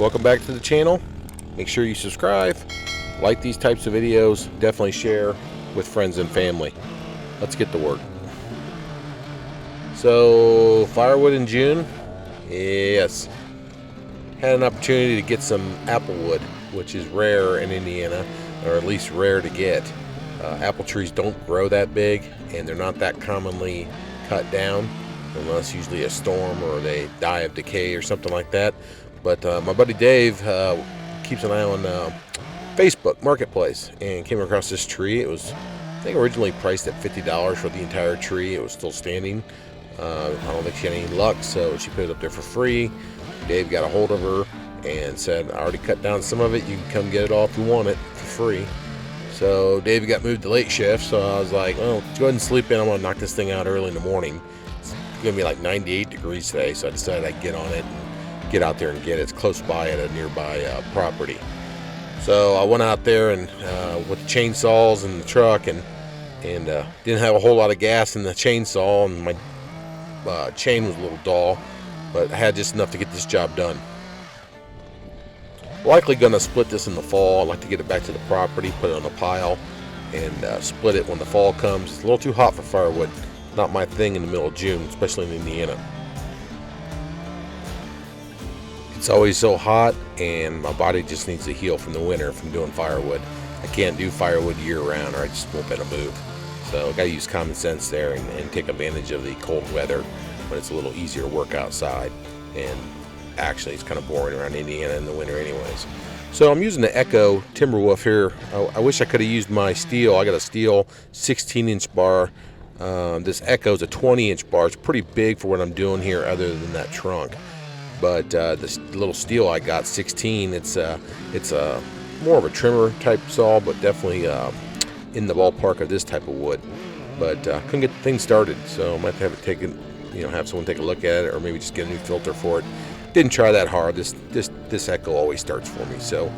welcome back to the channel. Make sure you subscribe, like these types of videos, definitely share with friends and family. Let's get to work. So, firewood in June? Yes. Had an opportunity to get some apple wood, which is rare in Indiana, or at least rare to get. Apple trees don't grow that big, and they're not that commonly cut down, unless usually a storm or they die of decay or something like that. But my buddy Dave keeps an eye on Facebook Marketplace and came across this tree. It was, I think, originally priced at $50 for the entire tree. It was still standing. I don't think she had any luck, so she put it up there for free. Dave got a hold of her and said, I already cut down some of it. You can come get it all if you want it for free. So Dave got moved to late shift, so I was like, well, go ahead and sleep in. I'm going to knock this thing out early in the morning. It's going to be like 98 degrees today, so I decided I'd get on it and get out there and get it. It's close by at a nearby property. So I went out there and with the chainsaws and the truck and didn't have a whole lot of gas in the chainsaw, and my chain was a little dull, but I had just enough to get this job done. Likely going to split this in the fall. I'd like to get it back to the property, put it on a pile, and split it when the fall comes. It's a little too hot for firewood. Not my thing in the middle of June, especially in Indiana. It's always so hot, and my body just needs to heal from the winter from doing firewood. I can't do firewood year round, or I just won't be able to move. So I got to use common sense there and take advantage of the cold weather when it's a little easier to work outside. And actually, it's kind of boring around Indiana in the winter anyways. So I'm using the Echo Timberwolf here. I wish I could have used my steel. I got a steel 16-inch bar. This Echo is a 20-inch bar. It's pretty big for what I'm doing here other than that trunk. But this little steel I got, 16, it's a more of a trimmer type saw, but definitely in the ballpark of this type of wood. But couldn't get things started, so I might have it taken, have someone take a look at it, or maybe just get a new filter for it. Didn't try that hard. This Echo always starts for me, so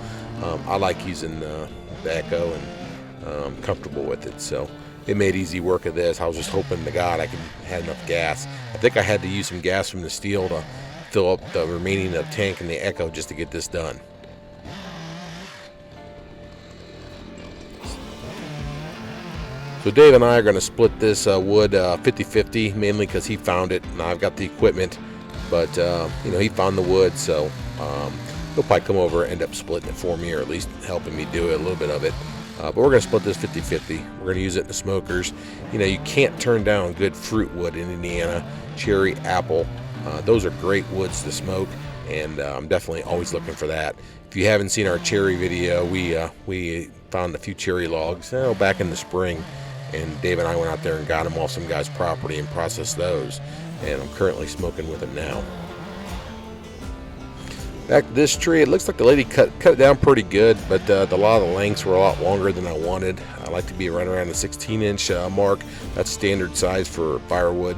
I like using the Echo, and I'm comfortable with it. So it made easy work of this. I was just hoping to God I had enough gas. I think I had to use some gas from the steel to fill up the remaining of tank in the Echo just to get this done. So Dave and I are going to split this wood 50-50, mainly because he found it and I've got the equipment. But he found the wood, so he'll probably come over and end up splitting it for me, or at least helping me do it, a little bit of it. But we're going to split this 50-50. We're going to use it in the smokers. You can't turn down good fruit wood in Indiana. Cherry, apple, those are great woods to smoke, and I'm definitely always looking for that. If you haven't seen our cherry video, we found a few cherry logs back in the spring, and Dave and I went out there and got them off some guy's property and processed those. And I'm currently smoking with it now. Back to this tree, it looks like the lady cut it down pretty good, but a lot of the lengths were a lot longer than I wanted. I like to be right around the 16-inch mark. That's standard size for firewood.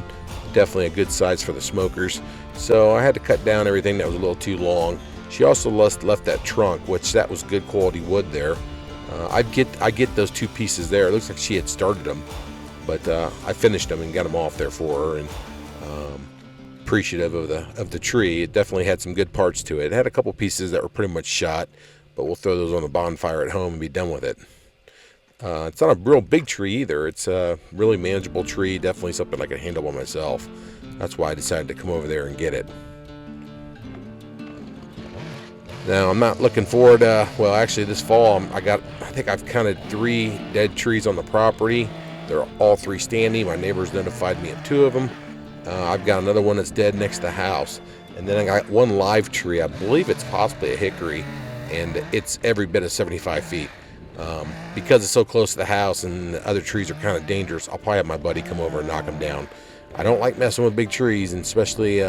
Definitely a good size for the smokers. So I had to cut down everything that was a little too long. She also left that trunk, which that was good quality wood there. I get those two pieces there. It looks like she had started them, but I finished them and got them off there for her. And appreciative of the tree. It definitely had some good parts to it. It had a couple pieces that were pretty much shot, but we'll throw those on a bonfire at home and be done with it. It's not a real big tree either. It's a really manageable tree, definitely something I can handle by myself. That's why I decided to come over there and get it. Now I'm not looking forward well, actually this fall I think I've counted 3 dead trees on the property. They're all 3 standing. My neighbors notified me of 2 of them. I've got another one that's dead next to the house, and then I got 1 live tree. I believe it's possibly a hickory, and it's every bit of 75 feet. Because it's so close to the house and the other trees are kind of dangerous, I'll probably have my buddy come over and knock them down. I don't like messing with big trees, and especially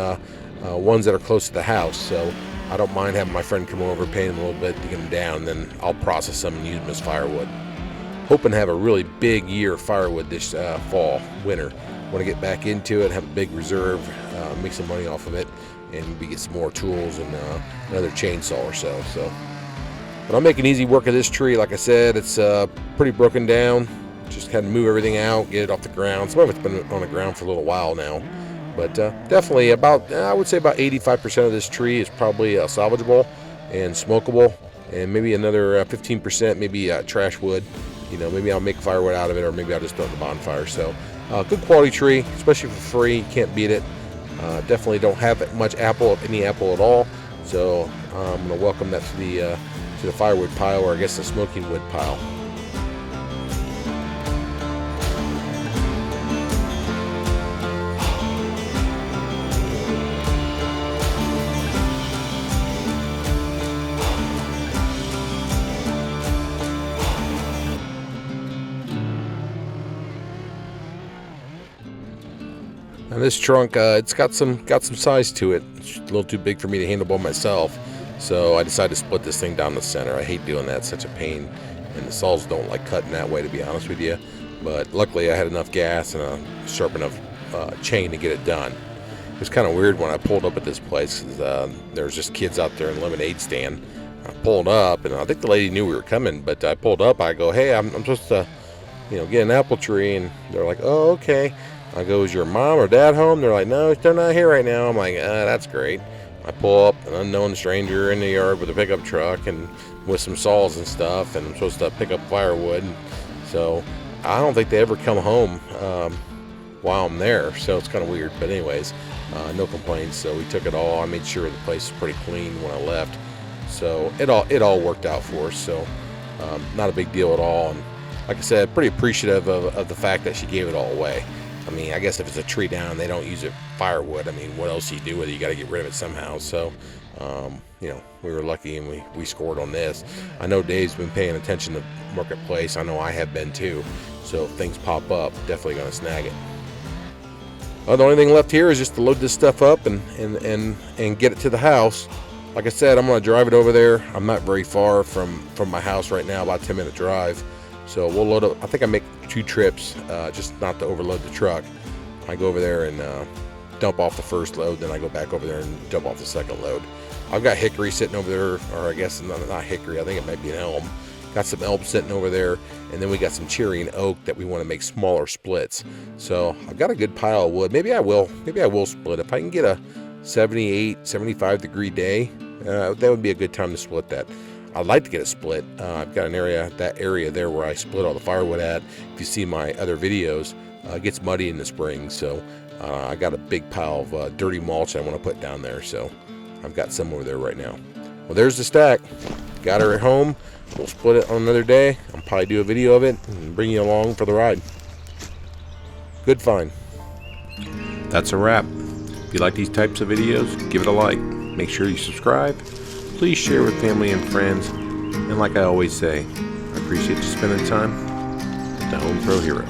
ones that are close to the house, so I don't mind having my friend come over, paying him a little bit to get them down, then I'll process them and use them as firewood. Hoping to have a really big year of firewood this winter. Want to get back into it, have a big reserve, make some money off of it, and get some more tools and another chainsaw or so. But I'm making easy work of this tree. Like I said, it's pretty broken down. Just had to move everything out, get it off the ground. Some of it's been on the ground for a little while now. But definitely I would say about 85% of this tree is probably salvageable. and smokable, and maybe another 15% maybe trash wood. You know, maybe I'll make firewood out of it, or maybe I'll just throw it in the bonfire. So good quality tree, especially for free. Can't beat it. Definitely don't have much apple, if any apple at all. So I'm going to welcome that to the firewood pile, or I guess the smoking wood pile. Now this trunk, it's got some size to it. It's a little too big for me to handle by myself, so I decided to split this thing down the center. I hate doing that; it's such a pain, and the saws don't like cutting that way, to be honest with you. But luckily, I had enough gas and a sharp enough chain to get it done. It was kind of weird when I pulled up at this place, because there was just kids out there in the lemonade stand. I pulled up, and I think the lady knew we were coming, but I pulled up. I go, "Hey, I'm supposed to, get an apple tree," and they're like, "Oh, okay." I go, "Is your mom or dad home?" They're like, "No, they're not here right now." I'm like, that's great. I pull up an unknown stranger in the yard with a pickup truck and with some saws and stuff, and I'm supposed to pick up firewood. So I don't think they ever come home while I'm there, so it's kind of weird. But anyways, no complaints. So we took it all. I made sure the place was pretty clean when I left. So it all worked out for us. So not a big deal at all. And like I said, pretty appreciative of the fact that she gave it all away. I mean, I guess if it's a tree down, they don't use it firewood. I mean, what else do you do with it? You got to get rid of it somehow. So, we were lucky and we scored on this. I know Dave's been paying attention to Marketplace. I know I have been too. So if things pop up, definitely going to snag it. The only thing left here is just to load this stuff up and get it to the house. Like I said, I'm going to drive it over there. I'm not very far from my house right now, about a 10-minute drive. So we'll load up. I think I make 2 trips, just not to overload the truck. I go over there and dump off the first load, then I go back over there and dump off the second load. I've got hickory sitting over there, or I guess not hickory, I think it might be an elm. Got some elm sitting over there, and then we got some cherry and oak that we want to make smaller splits. So I've got a good pile of wood. Maybe I will split. If I can get a 78, 75 degree day, that would be a good time to split that. I'd like to get it split. I've got that area there where I split all the firewood at. If you see my other videos, it gets muddy in the spring, so I got a big pile of dirty mulch I want to put down there, so I've got some over there right now. Well, there's the stack. Got her at home. We'll split it on another day. I'll probably do a video of it and bring you along for the ride. Good find. That's a wrap. If you like these types of videos, give it a like. Make sure you subscribe. Please share with family and friends. And like I always say, I appreciate you spending time with the Home Pro Hero.